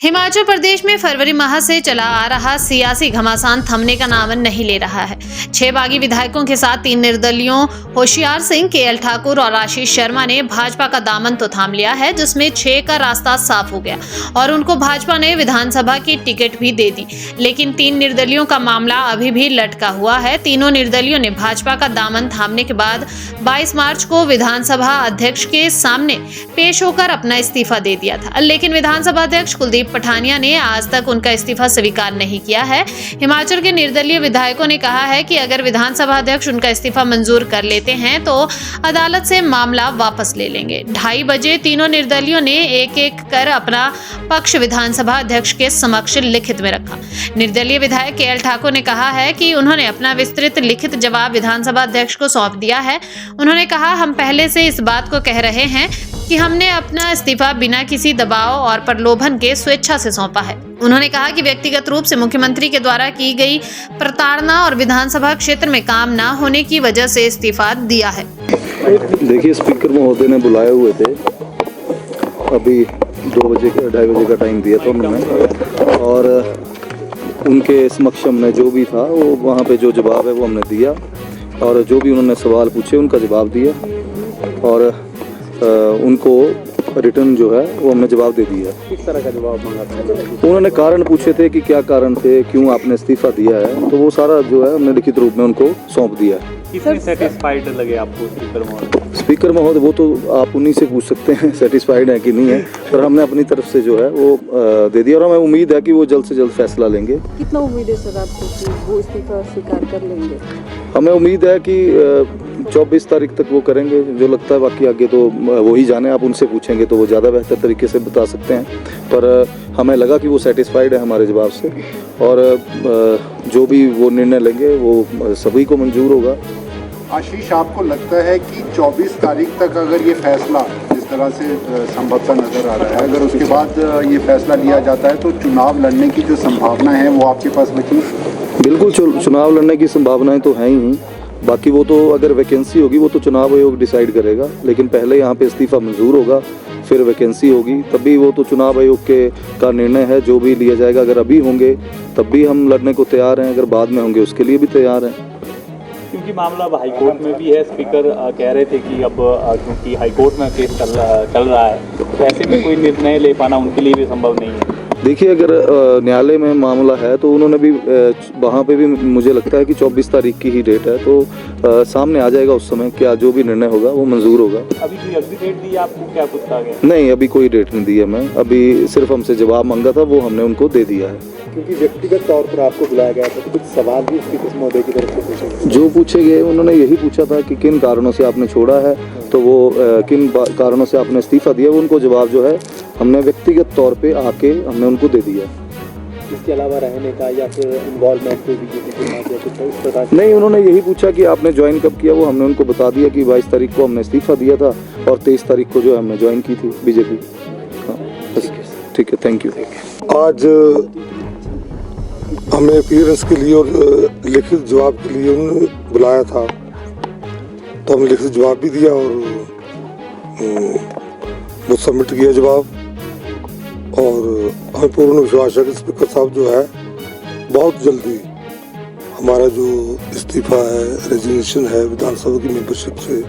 हिमाचल प्रदेश में फरवरी माह से चला आ रहा सियासी घमासान थमने का नाम नहीं ले रहा है। 6 बागी विधायकों के साथ 3 निर्दलियों होशियार सिंह, केएल ठाकुर और आशीष शर्मा ने भाजपा का दामन तो थाम लिया है, जिसमें 6 का रास्ता साफ हो गया और उनको भाजपा ने विधानसभा की टिकट भी दे दी। लेकिन 3 निर्दलियों का मामला अभी भी लटका हुआ है। तीनों निर्दलियों ने भाजपा का दामन थामने के बाद 22 मार्च को विधानसभा अध्यक्ष के सामने पेश होकर अपना इस्तीफा दे दिया था, लेकिन विधानसभा अध्यक्ष कुलदीप पठानिया ने आज तक उनका इस्तीफा स्वीकार नहीं किया है। हिमाचल के निर्दलीय विधायकों ने कहा है कि अगर विधानसभा अध्यक्ष उनका इस्तीफा मंजूर कर लेते हैं तो अदालत से मामला वापस ले लेंगे। 2:30 बजे तीनों निर्दलियों ने एक कर अपना पक्ष विधानसभा अध्यक्ष के समक्ष लिखित में रखा। निर्दलीय विधायक केएल ठाकुर ने कहा है कि उन्होंने अपना विस्तृत लिखित जवाब विधानसभा अध्यक्ष को सौंप दिया है। उन्होंने कहा, हम पहले से इस बात को कह रहे हैं कि हमने अपना इस्तीफा बिना किसी दबाव और प्रलोभन के स्वेच्छा से सौंपा है। उन्होंने कहा कि व्यक्तिगत रूप से मुख्यमंत्री के द्वारा की गई प्रताड़ना और विधानसभा क्षेत्र में काम न होने की वजह से इस्तीफा दिया है। देखिए, स्पीकर महोदय ने बुलाए हुए थे, अभी 2 बजे 2:30 बजे का टाइम दिया था उन्होंने, और उनके समक्ष हमने जो भी था वो वहाँ पे जो जवाब है वो हमने दिया, और जो भी उन्होंने सवाल पूछे उनका जवाब दिया, और उनको रिटर्न जो है वो हमने जवाब दे दिया। किस तरह का जवाब मांगा था? उन्होंने कारण पूछे थे कि क्या कारण थे, क्यों आपने इस्तीफा दिया है, तो वो सारा जो है हमने लिखित रूप में उनको सौंप दिया है। कितनी सेटिस्फाइड लगे आपको स्पीकर महोदय? स्पीकर महोदय वो तो आप उन्हीं से पूछ सकते हैं सेटिस्फाइड है कि नहीं है, पर हमने अपनी तरफ से जो है वो दे दिया, और हमें उम्मीद है कि वो जल्द से जल्द फैसला लेंगे। कितना उम्मीद है सर आपको कि वो इस्तीफा स्वीकार कर लेंगे? हमें उम्मीद है कि 24 तारीख तक वो करेंगे, जो लगता है। बाकी आगे तो वो ही जाने, आप उनसे पूछेंगे तो वो ज़्यादा बेहतर तरीके से बता सकते हैं, पर हमें लगा कि वो सेटिस्फाइड है हमारे जवाब से, और जो भी वो निर्णय लेंगे वो सभी को मंजूर होगा। आशीष, आपको लगता है कि 24 तारीख तक अगर ये फैसला जिस तरह से संभवतः नज़र आ रहा है, अगर उसके बाद ये फैसला लिया जाता है तो चुनाव लड़ने की जो संभावना है वो आपके पास बची? बिल्कुल, चुनाव लड़ने की संभावनाएं तो हैं ही। बाकी वो तो अगर वैकेंसी होगी वो तो चुनाव आयोग डिसाइड करेगा, लेकिन पहले यहाँ पे इस्तीफा मंजूर होगा, फिर वैकेंसी होगी, तभी वो तो चुनाव आयोग का निर्णय है जो भी लिया जाएगा। अगर अभी होंगे तब भी हम लड़ने को तैयार हैं, अगर बाद में होंगे उसके लिए भी तैयार हैं। क्योंकि मामला अब हाईकोर्ट में भी है, स्पीकर कह रहे थे कि अब क्योंकि हाईकोर्ट में केस चल रहा है, तो ऐसे में कोई निर्णय ले पाना उनके लिए भी संभव नहीं है। देखिए, अगर न्यायालय में मामला है तो उन्होंने भी वहाँ पे भी मुझे लगता है कि 24 तारीख की ही डेट है, तो सामने आ जाएगा उस समय क्या जो भी निर्णय होगा वो मंजूर होगा। अभी कोई अगली डेट दी आपको, क्या कुछ कहा गया? नहीं, अभी कोई डेट नहीं दी है। मैं अभी सिर्फ हमसे जवाब मांगा था, वो हमने उनको दे दिया है। क्योंकि व्यक्तिगत तौर पर आपको बुलाया गया था, तो कुछ सवाल भी स्पीकर महोदय की तरफ से पूछे गए? जो पूछे गए उन्होंने यही पूछा था कि किन कारणों से आपने छोड़ा है, तो वो किन कारणों से आपने इस्तीफा दिया, वो उनको जवाब जो है हमने व्यक्तिगत तौर पे आके हमने उनको दे दिया। इसके अलावा रहने का या फिर इन्वॉल्वमेंट कोई बीजेपी के साथ या कुछ इस प्रकार? नहीं, उन्होंने यही पूछा कि आपने ज्वाइन कब किया, वो हमने उनको बता दिया कि 22 तारीख को हमने इस्तीफा दिया था और 23 तारीख को जो हमने ज्वाइन की थी बीजेपी। ठीक है, थैंक यू। आज हमें अपीयरेंस के लिए और लिखित जवाब के लिए उन्होंने बुलाया था, तो हमने लिखित जवाब भी दिया और वो सबमिट किया जवाब, और हमें पूर्ण विश्वास है कि स्पीकर साहब जो है बहुत जल्दी हमारा जो इस्तीफा है, रेजिग्नेशन है विधानसभा की मेंबरशिप से,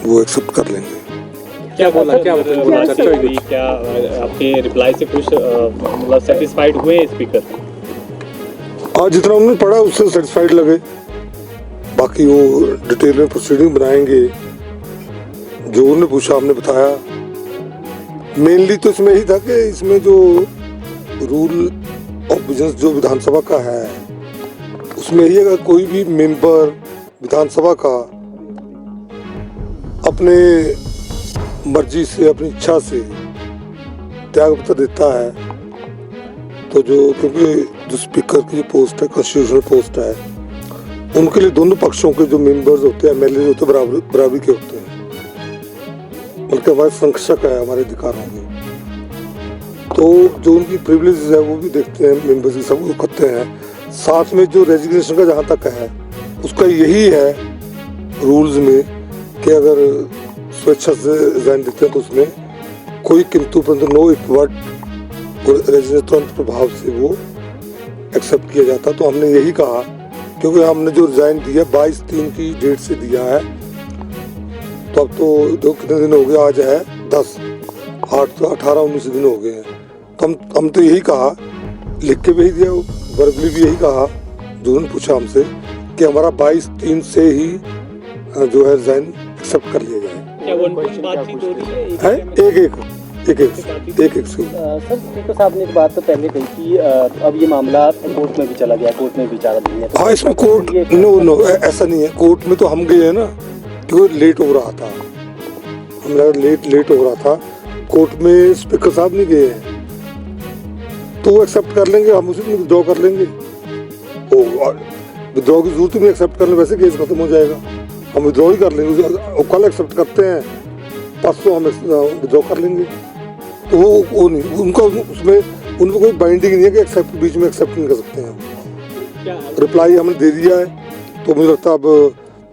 वो एक्सेप्ट कर लेंगे। क्या बोला चर्चा हुई? क्या आपके रिप्लाई से कुछ मतलब सेटिस्फाइड हुए स्पीकर? आज जितना उन्होंने पढ़ा उससे सेटिस्फाइड लगे, बाकी वो डिटेल में प्रोसीडिंग बनाएंगे। जो उन्होंने पूछा हमने बताया। मेनली तो इसमें ही था कि इसमें जो रूल ऑफ बिजनेस जो विधानसभा का है, उसमें ही अगर कोई भी मेंबर विधानसभा का अपने मर्जी से, अपनी इच्छा से त्यागपत्र देता है, तो क्योंकि जो स्पीकर की जो पोस्ट है कॉन्स्टिट्यूशनल पोस्ट है, उनके लिए दोनों पक्षों के जो मेंबर्स होते हैं, एमएलए होते हैं, बराबरी के होते हैं, बल्कि हमारे संरक्षक है हमारे अधिकारों के। तो जो उनकी प्रिविलेजेस है वो भी देखते हैं, मेंबर्स की सब वो करते हैं। साथ में जो रेजिग्नेशन का जहाँ तक है, उसका यही है रूल्स में कि अगर स्वेच्छा से रिजाइन देते हैं तो उसमें कोई किंतु परंतु नो इफ वर्ड और रेजिग्नेशन तुरंत प्रभाव से वो एक्सेप्ट किया जाता। तो हमने यही कहा, क्योंकि हमने जो रिजाइन दिया 22/3 की डेट से दिया है, तो अब तो कितने दिन हो गए, आज है 10, 8 तो 18-19 दिन हो गए हैं। तो हम तो यही कहा, लिख के भी दिया, वर्बली भी यही कहा, जो उन्होंने पूछा हमसे कि हमारा 22/3 से ही जो है रिजाइन एक्सेप्ट कर लिया जाए। क्या वन टू बातचीत हो रही है? एक से। सर स्पीकर साहब ने एक बात तो पहले कही कि अब ये मामला कोर्ट में भी चला गया, कोर्ट में विचाराधीन है। हाँ, इसमें कोर्ट नो ऐसा नहीं है। कोर्ट में तो हम गए हैं ना, क्योंकि लेट हो रहा था, हमारा लेट हो रहा था। कोर्ट में स्पीकर साहब नहीं गए हैं, तो वो एक्सेप्ट कर लेंगे, हम उसे विड्रॉ कर लेंगे। विड्रॉ की जरूरत नहीं, एक्सेप्ट कर ले, वैसे केस खत्म हो जाएगा, हम विड्रॉ ही कर लेंगे। कल एक्सेप्ट करते हैं, परसों हम विड्रॉ कर लेंगे। तो वो नहीं, उनका उसमें उनको कोई बाइंडिंग नहीं है कि एक्सेप्ट बीच में एक्सेप्ट नहीं कर सकते हैं। रिप्लाई हमने दे दिया है, तो मुझे लगता है अब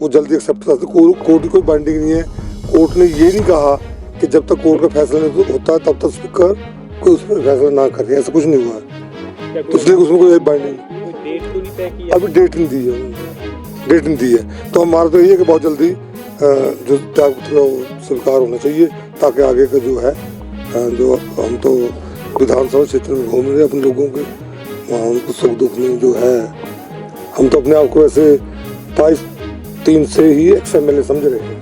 वो जल्दी एक्सेप्ट कर सकते। कोर्ट की कोई बाइंडिंग नहीं है। कोर्ट ने ये नहीं कहा कि जब तक कोर्ट का फैसला नहीं होता है तब तक स्पीकर कोई उस पर फैसला ना करे, ऐसा कुछ नहीं हुआ है। तो इसलिए उसमें कोई बाइंडिंग अभी डेट नहीं दी है। तो हमारा तो ये है कि बहुत जल्दी जो त्यागपत्र स्वीकार होना चाहिए, ताकि आगे का जो है जो हम तो विधानसभा क्षेत्र में घूम रहे अपने लोगों के, वहाँ उनको सुख दुख में जो है, हम तो अपने आप को ऐसे 22/3 से ही XMLA समझ रहे हैं।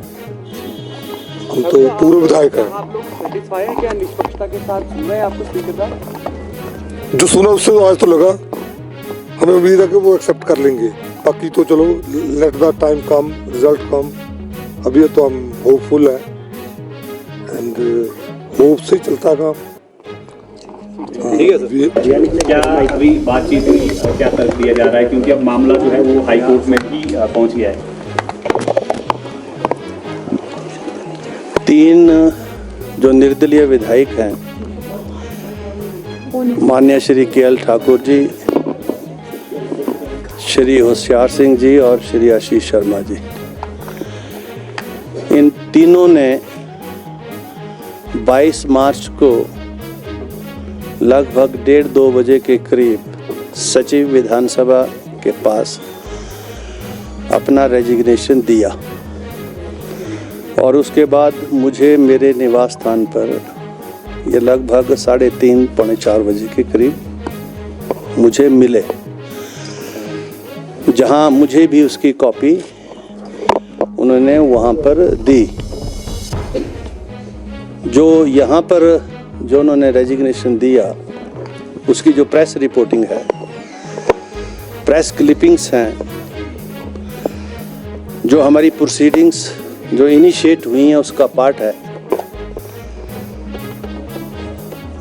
हम तो पूर्व विधायक हैं। आप लोग सेटिस्फाई है क्या निष्पक्षता के साथ सुन रहे हैं आपको स्पीकर साहब? जो सुना उससे तो आज तो लगा, हमें उम्मीद है कि वो एक्सेप्ट कर लेंगे। बाकी तो चलो, let the time come, result come. अभी तो हम होपफुल है, एंड होप से चलता काम। ठीक है सर, क्या अभी बातचीत हुई, क्या कर दिया जा रहा है, क्योंकि अब मामला जो है वो हाई कोर्ट में भी पहुंच गया है। 3 जो निर्दलीय विधायक हैं, माननीय श्री KL ठाकुर जी, श्री होशियार सिंह जी और श्री आशीष शर्मा जी, इन तीनों ने 22 मार्च को लगभग 1:30-2 बजे के करीब सचिव विधानसभा के पास अपना रेजिग्नेशन दिया, और उसके बाद मुझे मेरे निवास स्थान पर ये लगभग 3:30-4 बजे के करीब मुझे मिले, जहां मुझे भी उसकी कॉपी उन्होंने वहां पर दी। जो यहाँ पर जो उन्होंने रेजिग्नेशन दिया, उसकी जो प्रेस रिपोर्टिंग है, प्रेस क्लिपिंग्स हैं, जो हमारी प्रोसीडिंग्स जो इनिशिएट हुई हैं उसका पार्ट है,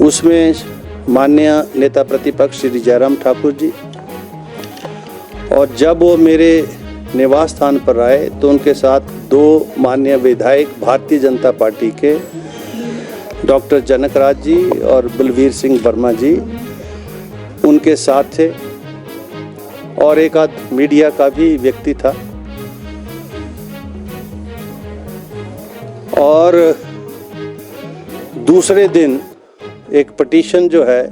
उसमें माननीय नेता प्रतिपक्ष श्री जयराम ठाकुर जी, और जब वो मेरे निवास स्थान पर आए तो उनके साथ 2 माननीय विधायक भारतीय जनता पार्टी के डॉक्टर जनकराज जी और बलवीर सिंह वर्मा जी उनके साथ थे, और एक आध मीडिया का भी व्यक्ति था। और दूसरे दिन एक पिटीशन जो है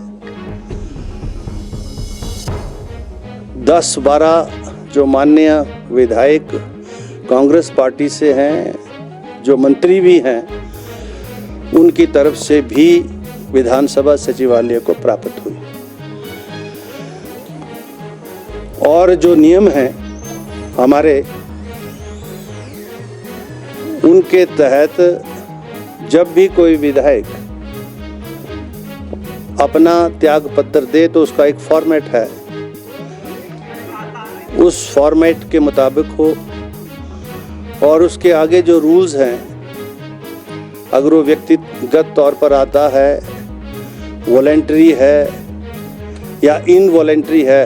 10-12 जो माननीय विधायक कांग्रेस पार्टी से हैं, जो मंत्री भी हैं, उनकी तरफ से भी विधानसभा सचिवालय को प्राप्त हुई। और जो नियम हैं हमारे, उनके तहत जब भी कोई विधायक अपना त्याग पत्र दे तो उसका एक फॉर्मेट है, उस फॉर्मेट के मुताबिक हो, और उसके आगे जो रूल्स हैं, अगर वो व्यक्तिगत तौर पर आता है, वॉलेंटरी है या इनवॉलेंटरी है,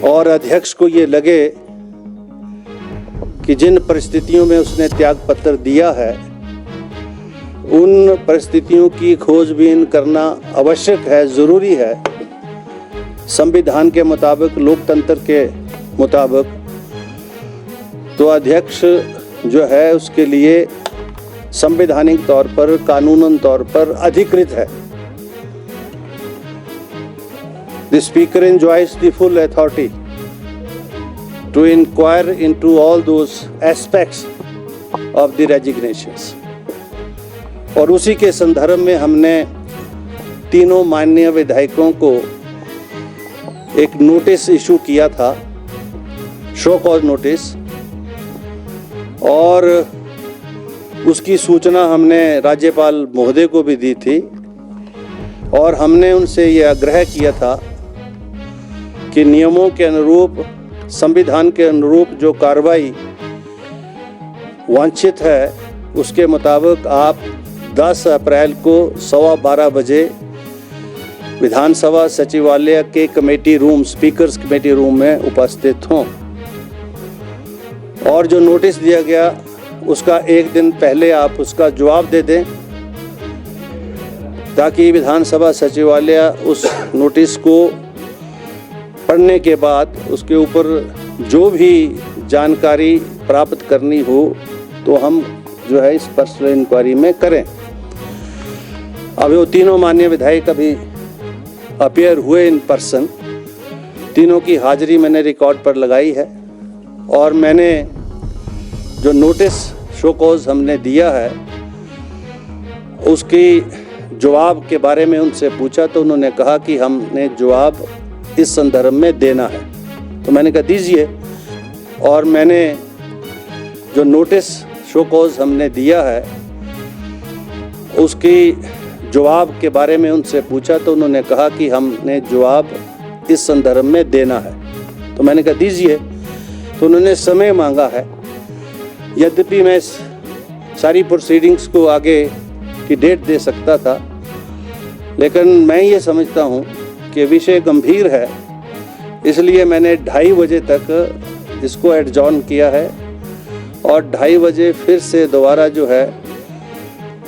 और अध्यक्ष को ये लगे कि जिन परिस्थितियों में उसने त्याग पत्र दिया है उन परिस्थितियों की खोजबीन करना आवश्यक है, ज़रूरी है, संविधान के मुताबिक, लोकतंत्र के मुताबिक, तो अध्यक्ष जो है उसके लिए संवैधानिक तौर पर, कानूनन तौर पर अधिकृत है। The Speaker enjoys the full authority to inquire into all those aspects of the resignations. और उसी के संदर्भ में हमने तीनों माननीय विधायकों को एक नोटिस इशू किया था, शो कॉज नोटिस, और उसकी सूचना हमने राज्यपाल महोदय को भी दी थी और हमने उनसे ये आग्रह किया था कि नियमों के अनुरूप, संविधान के अनुरूप जो कार्रवाई वांछित है उसके मुताबिक आप 10 अप्रैल को 12:15 बजे विधानसभा सचिवालय के committee room, speakers committee room में उपस्थित हों और जो नोटिस दिया गया उसका एक दिन पहले आप उसका जवाब दे दें ताकि विधानसभा सचिवालय उस नोटिस को पढ़ने के बाद उसके ऊपर जो भी जानकारी प्राप्त करनी हो तो हम जो है इस पर्सनल इंक्वायरी में करें। अब वो तीनों माननीय विधायक अभी अपीयर हुए इन पर्सन, तीनों की हाजिरी मैंने रिकॉर्ड पर लगाई है और मैंने जो नोटिस शो कॉज हमने दिया है उसकी जवाब के बारे में उनसे पूछा तो उन्होंने कहा कि हमने जवाब इस संदर्भ में देना है। तो मैंने कहा दीजिए, और मैंने जो नोटिस शो कॉज हमने दिया है उसकी जवाब के बारे में उनसे पूछा तो उन्होंने कहा कि हमने जवाब इस संदर्भ में देना है। तो मैंने कहा दीजिए, तो उन्होंने समय मांगा है। यद्यपि मैं सारी प्रोसीडिंग्स को आगे की डेट दे सकता था, लेकिन मैं ये समझता हूँ कि विषय गंभीर है, इसलिए मैंने 2:30 बजे तक इसको एडजॉर्न किया है और 2:30 बजे फिर से दोबारा जो है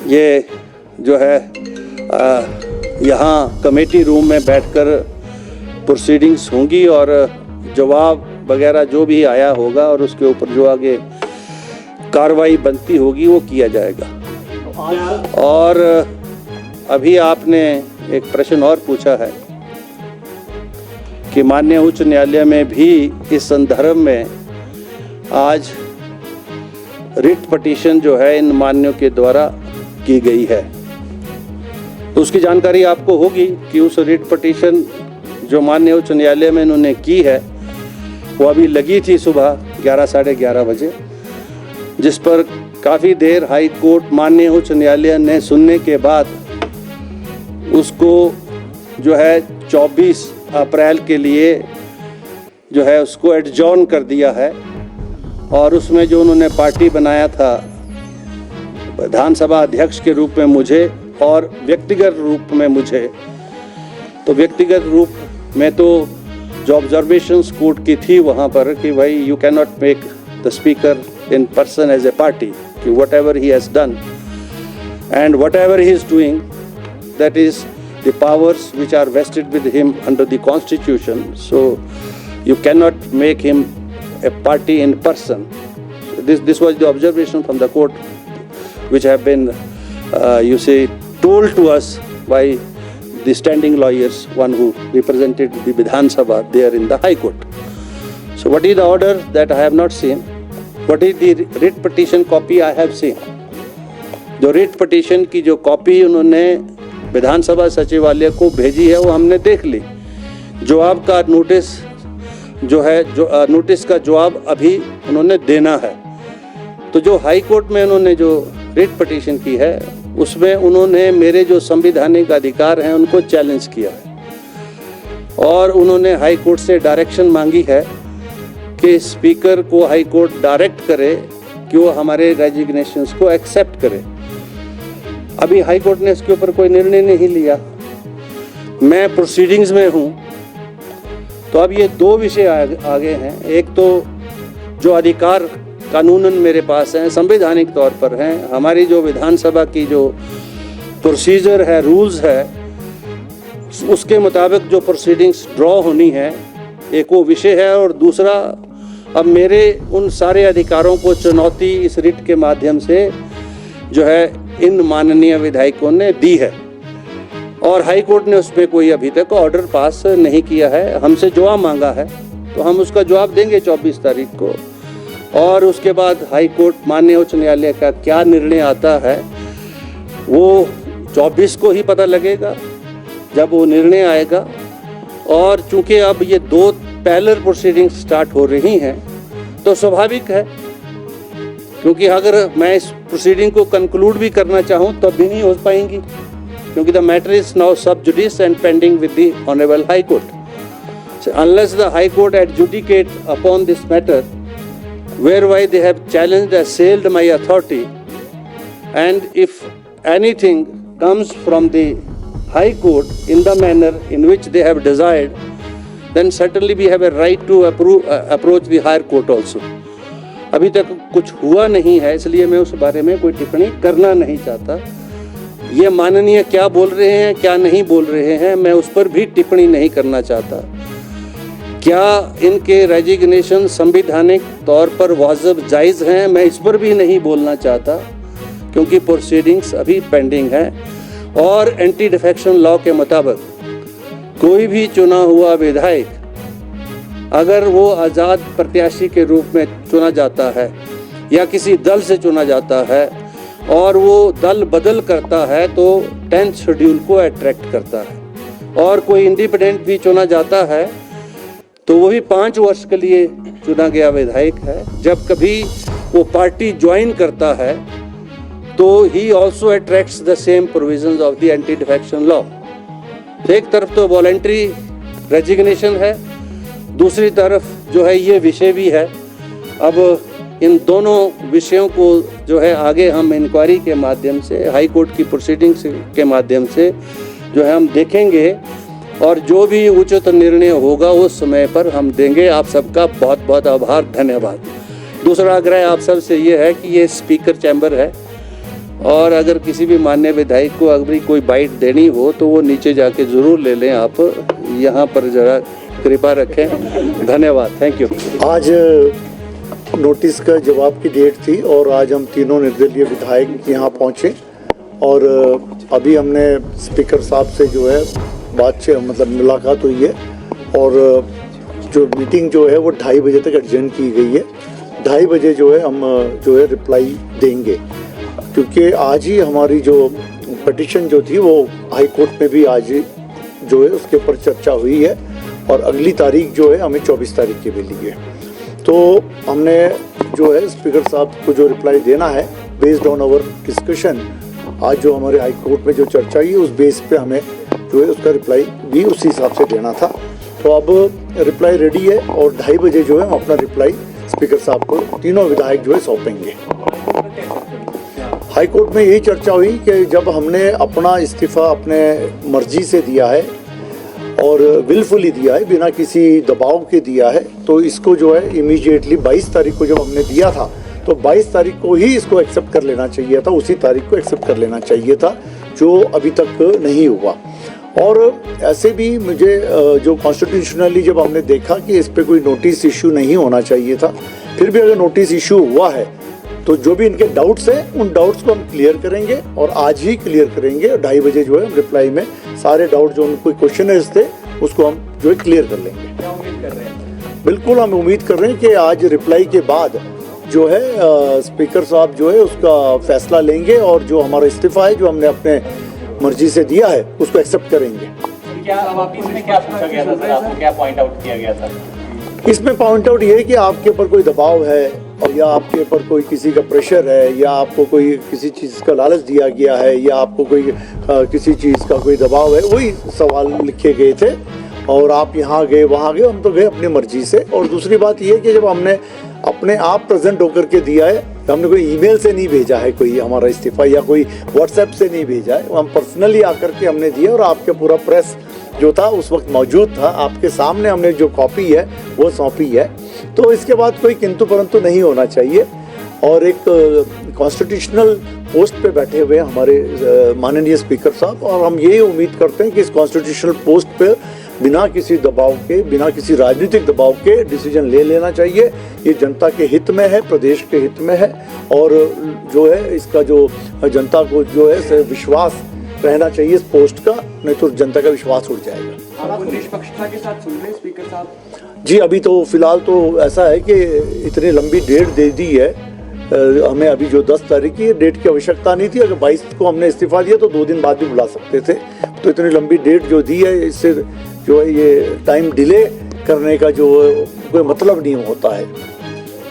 ये जो है यहाँ कमेटी रूम में बैठकर प्रोसीडिंग्स होंगी और जवाब वगैरह जो भी आया होगा और उसके ऊपर जो आगे कार्रवाई बनती होगी वो किया जाएगा। और अभी आपने एक प्रश्न और पूछा है कि माननीय उच्च न्यायालय में भी इस संदर्भ में आज रिट पिटीशन जो है इन मान्यों के द्वारा की गई है। तो उसकी जानकारी आपको होगी कि उस रिट पिटीशन जो माननीय उच्च न्यायालय में इन्होंने की है वो अभी लगी थी सुबह 11 साढ़े 11 बजे, जिस पर काफ़ी देर हाई कोर्ट माननीय उच्च न्यायालय ने सुनने के बाद उसको जो है 24 अप्रैल के लिए जो है उसको एडजॉर्न कर दिया है। और उसमें जो उन्होंने पार्टी बनाया था विधानसभा अध्यक्ष के रूप में मुझे और व्यक्तिगत रूप में मुझे, तो व्यक्तिगत रूप में तो जो ऑब्जर्वेशंस कोर्ट की थी वहाँ पर कि भाई you can not make the speaker in person as a party, कि whatever he has done and whatever he is doing that is the powers which are vested with him under the constitution, so you cannot make him a party in person. This was the observation from the court which have been you say told to us by the standing lawyers, one who represented the Vidhan Sabha there in the High Court. So what is the order that I have not seen? What is the writ petition copy I have seen? जो writ petition की जो copy उन्होंने विधानसभा सचिवालय को भेजी है वो हमने देख ली। जवाब का नोटिस जो है, जो नोटिस का जवाब अभी उन्होंने देना है। तो जो हाई कोर्ट में उन्होंने जो रिट पिटीशन की है उसमें उन्होंने मेरे जो संवैधानिक अधिकार हैं उनको चैलेंज किया है और उन्होंने हाई कोर्ट से डायरेक्शन मांगी है कि स्पीकर को हाई कोर्ट डायरेक्ट करे कि वो हमारे रेजिग्नेशंस को एक्सेप्ट करे। अभी हाई कोर्ट ने इसके ऊपर कोई निर्णय नहीं लिया, मैं प्रोसीडिंग्स में हूँ। तो अब ये दो विषय आगे हैं। एक तो जो अधिकार कानूनन मेरे पास हैं, संवैधानिक तौर पर हैं, हमारी जो विधानसभा की जो प्रोसीजर है, रूल्स है, उसके मुताबिक जो प्रोसीडिंग्स ड्रॉ होनी है, एक वो विषय है। और दूसरा, अब मेरे उन सारे अधिकारों को चुनौती इस रिट के माध्यम से जो है इन माननीय विधायकों ने दी है और हाई कोर्ट ने उसमें कोई अभी तक ऑर्डर पास नहीं किया है। हमसे जवाब मांगा है तो हम उसका जवाब देंगे 24 तारीख को, और उसके बाद हाई कोर्ट माननीय उच्च न्यायालय का क्या निर्णय आता है वो 24 को ही पता लगेगा जब वो निर्णय आएगा। और चूंकि अब ये 2 पैरेलल प्रोसीडिंग्स स्टार्ट हो रही हैं तो स्वाभाविक है, क्योंकि अगर मैं इस प्रोसीडिंग को कंक्लूड भी करना चाहूँ तब भी नहीं हो पाएंगी, क्योंकि द मैटर इज नाउ सब जुडिस and pending with the honourable high court. Unless the high court adjudicate upon this matter whereby they have challenged assailed my authority, and if anything comes from the High Court in the manner in which they have desired, then certainly we have a right to approach the higher court also. अभी तक कुछ हुआ नहीं है, इसलिए मैं उस बारे में कोई टिप्पणी करना नहीं चाहता। ये माननीय क्या बोल रहे हैं क्या नहीं बोल रहे हैं मैं उस पर भी टिप्पणी नहीं करना चाहता। क्या इनके रेजिग्नेशन संवैधानिक तौर पर वाजिब जायज़ हैं मैं इस पर भी नहीं बोलना चाहता, क्योंकि प्रोसीडिंग्स अभी पेंडिंग हैं। और एंटी डिफेक्शन लॉ के मुताबिक कोई भी चुना हुआ विधायक अगर वो आज़ाद प्रत्याशी के रूप में चुना जाता है या किसी दल से चुना जाता है और वो दल बदल करता है तो 10th शेड्यूल को अट्रैक्ट करता है। और कोई इंडिपेंडेंट भी चुना जाता है तो वही 5 वर्ष के लिए चुना गया विधायक है। जब कभी वो पार्टी ज्वाइन करता है तो he also attracts the same provisions of the anti defection law. एक तरफ तो वॉलेंट्री रेजिग्नेशन है, दूसरी तरफ जो है ये विषय भी है। अब इन दोनों विषयों को जो है आगे हम इंक्वायरी के माध्यम से हाई कोर्ट की प्रोसीडिंग्स के माध्यम से जो है हम देखेंगे, और जो भी उचित निर्णय होगा उस समय पर हम देंगे। आप सबका बहुत बहुत आभार, धन्यवाद। दूसरा आग्रह आप सब से ये है कि ये स्पीकर चैम्बर है, और अगर किसी भी माननीय विधायक को अगर कोई बाइट देनी हो तो वो नीचे जाके ज़रूर ले लें। आप यहाँ पर ज़रा कृपा रखें। धन्यवाद, थैंक यू। आज नोटिस का जवाब की डेट थी और आज हम तीनों निर्दलीय विधायक यहाँ पहुँचे, और अभी हमने स्पीकर साहब से जो है मतलब मुलाकात हुई है, और जो मीटिंग जो है वो 2:30 बजे तक एडजर्न की गई है। 2:30 बजे जो है हम जो है रिप्लाई देंगे, क्योंकि आज ही हमारी जो पिटीशन जो थी वो हाई कोर्ट में भी आज जो है उसके ऊपर चर्चा हुई है, और अगली तारीख जो है हमें 24 तारीख की मिली है। तो हमने जो है स्पीकर साहब को जो रिप्लाई देना है बेस्ड ऑन आवर डिस्कशन, आज जो हमारे हाई कोर्ट में जो चर्चा हुई उस बेस पे हमें जो है उसका रिप्लाई भी उसी हिसाब से देना था। तो अब रिप्लाई रेडी है, और 2:30 बजे जो है हम अपना रिप्लाई स्पीकर साहब को तीनों विधायक जो है सौंपेंगे। हाई कोर्ट में यही चर्चा हुई कि जब हमने अपना इस्तीफ़ा अपने मर्जी से दिया है और विलफुली दिया है, बिना किसी दबाव के दिया है, तो इसको जो है इमीडिएटली 22 तारीख को जब हमने दिया था तो 22 तारीख को ही इसको एक्सेप्ट कर लेना चाहिए था, उसी तारीख को एक्सेप्ट कर लेना चाहिए था, जो अभी तक नहीं हुआ। और ऐसे भी मुझे जो कॉन्स्टिट्यूशनली जब हमने देखा कि इस पर कोई नोटिस इशू नहीं होना चाहिए था, फिर भी अगर नोटिस इशू हुआ है तो जो भी इनके डाउट्स हैं उन डाउट्स को हम क्लियर करेंगे, और आज ही क्लियर करेंगे। 2:30 बजे जो है हम रिप्लाई में सारे डाउट जो उनको क्वेश्चनर्स थे उसको हम जो है क्लियर कर लेंगे। क्या उम्मीद कर रहे हैं? बिल्कुल हम उम्मीद कर रहे हैं कि आज रिप्लाई के बाद जो है स्पीकर साहब जो है उसका फैसला लेंगे, और जो हमारा इस्तीफ़ा है जो हमने अपने मर्जी से दिया है उसको एक्सेप्ट करेंगे। क्या इसमें क्या पूछा गया था सर, आपको क्या पॉइंट आउट किया गया था? इसमें पॉइंट आउट ये है कि आपके ऊपर कोई दबाव है, और या आपके ऊपर कोई किसी का प्रेशर है, या आपको कोई किसी चीज़ का लालच दिया गया है, या आपको कोई किसी चीज़ का कोई दबाव है, वही सवाल लिखे गए थे। और आप यहाँ गए वहाँ गए, हम तो गए अपनी मर्जी से। और दूसरी बात ये कि जब हमने अपने आप प्रेजेंट होकर के दिया है, हमने कोई ईमेल से नहीं भेजा है कोई हमारा इस्तीफ़ा, या कोई व्हाट्सएप से नहीं भेजा है, हम पर्सनली आकर के हमने दिया। और आपके पूरा प्रेस जो था उस वक्त मौजूद था, आपके सामने हमने जो कॉपी है वो सौंपी है। तो इसके बाद कोई किंतु परंतु नहीं होना चाहिए। और एक कॉन्स्टिट्यूशनल पोस्ट पे बैठे हुए हमारे माननीय स्पीकर साहब, और हम यही उम्मीद करते हैं कि इस कॉन्स्टिट्यूशनल पोस्ट पे बिना किसी दबाव के, बिना किसी राजनीतिक दबाव के डिसीजन ले लेना चाहिए। ये जनता के हित में है, प्रदेश के हित में है, और जो है इसका जो जनता को जो है विश्वास रहना चाहिए इस पोस्ट का, नहीं तो जनता का विश्वास उड़ जाएगा। आप निष्पक्षता के साथ सुन रहे हैं स्पीकर साहब? जी अभी तो फिलहाल तो ऐसा है कि इतनी लंबी डेट दे दी है हमें, अभी जो 10 तारीख की डेट की आवश्यकता नहीं थी। अगर 22 को हमने इस्तीफा दिया तो 2 दिन बाद भी बुला सकते थे। तो इतनी लंबी डेट जो दी है, इससे जो है ये टाइम डिले करने का जो कोई मतलब नहीं होता है,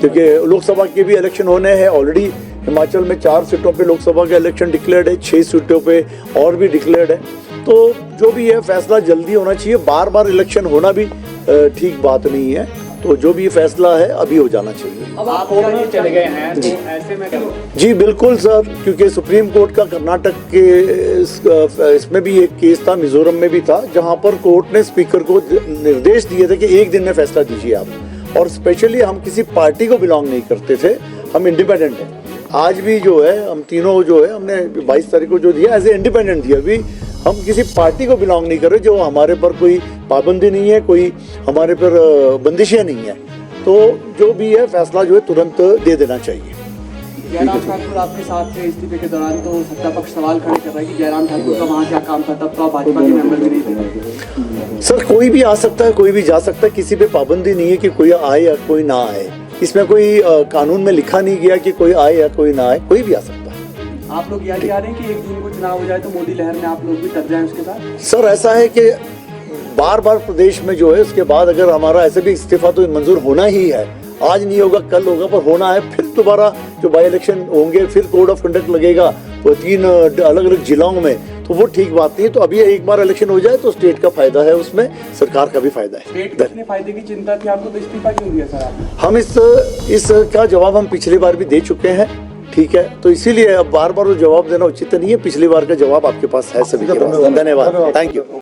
क्योंकि लोकसभा के भी इलेक्शन होने हैं। ऑलरेडी हिमाचल में 4 सीटों पे लोकसभा का इलेक्शन डिक्लेयर्ड है, 6 सीटों पे और भी डिक्लेयर्ड है। तो जो भी है फैसला जल्दी होना चाहिए। बार बार इलेक्शन होना भी ठीक बात नहीं है। तो जो भी फैसला है अभी हो जाना चाहिए। अब आप कोर्ट में चले गए हैं, तो ऐसे में जी बिल्कुल सर, क्योंकि सुप्रीम कोर्ट का कर्नाटक के इसमें भी एक केस था, मिजोरम में भी था, जहां पर कोर्ट ने स्पीकर को निर्देश दिए थे कि 1 दिन में फैसला दीजिए आप। और स्पेशली हम किसी पार्टी को बिलोंग नहीं करते थे, हम इंडिपेंडेंट हैं। आज भी जो है हम तीनों जो है हमने 22 तारीख को जो दिया एज ए इंडिपेंडेंट दिया। अभी हम किसी पार्टी को बिलोंग नहीं कर रहे, जो हमारे पर कोई पाबंदी नहीं है, कोई हमारे पर बंदिशें नहीं है। तो जो भी है फैसला जो है तुरंत दे देना चाहिए। जयराम ठाकुर आपके साथ थे इस्तीफे के दौरान, तो सत्ता पक्ष सवाल खड़े कर रहा है कि जयराम ठाकुर का वहाँ क्या काम था, तब तो आप भाजपा के मेंबर भी नहीं थे। सर कोई भी आ सकता है, कोई भी जा सकता है, किसी पे पाबंदी नहीं है कि कोई आए या कोई ना आए। इसमें कोई कानून में लिखा नहीं गया कि कोई आए या कोई ना आए, कोई भी आ सकता है। आप लोग यह कह रहे हैं कि 1 जून को चुनाव हो जाए तो मोदी लहर में आप लोग भी तब जाएं उसके साथ? सर ऐसा है कि बार बार प्रदेश में जो है उसके बाद अगर हमारा ऐसे भी इस्तीफा तो मंजूर होना ही है, आज नहीं होगा कल होगा, पर होना है। फिर दोबारा जो बाई इलेक्शन होंगे, फिर कोड ऑफ कंडक्ट लगेगा वो 3 अलग अलग जिलों में, तो वो ठीक बात नहीं है। तो अभी एक बार इलेक्शन हो जाए तो स्टेट का फायदा है, उसमें सरकार का भी फायदा है। स्टेट को इतने फायदे की चिंता थी आपको, तो इस्तीफा क्यों दिया सर आपने? हम इसका जवाब हम पिछली बार भी दे चुके हैं, ठीक है। तो इसीलिए अब बार बार वो जवाब देना उचित नहीं है। पिछली बार का जवाब आपके पास है सभी के पास। धन्यवाद, थैंक यू।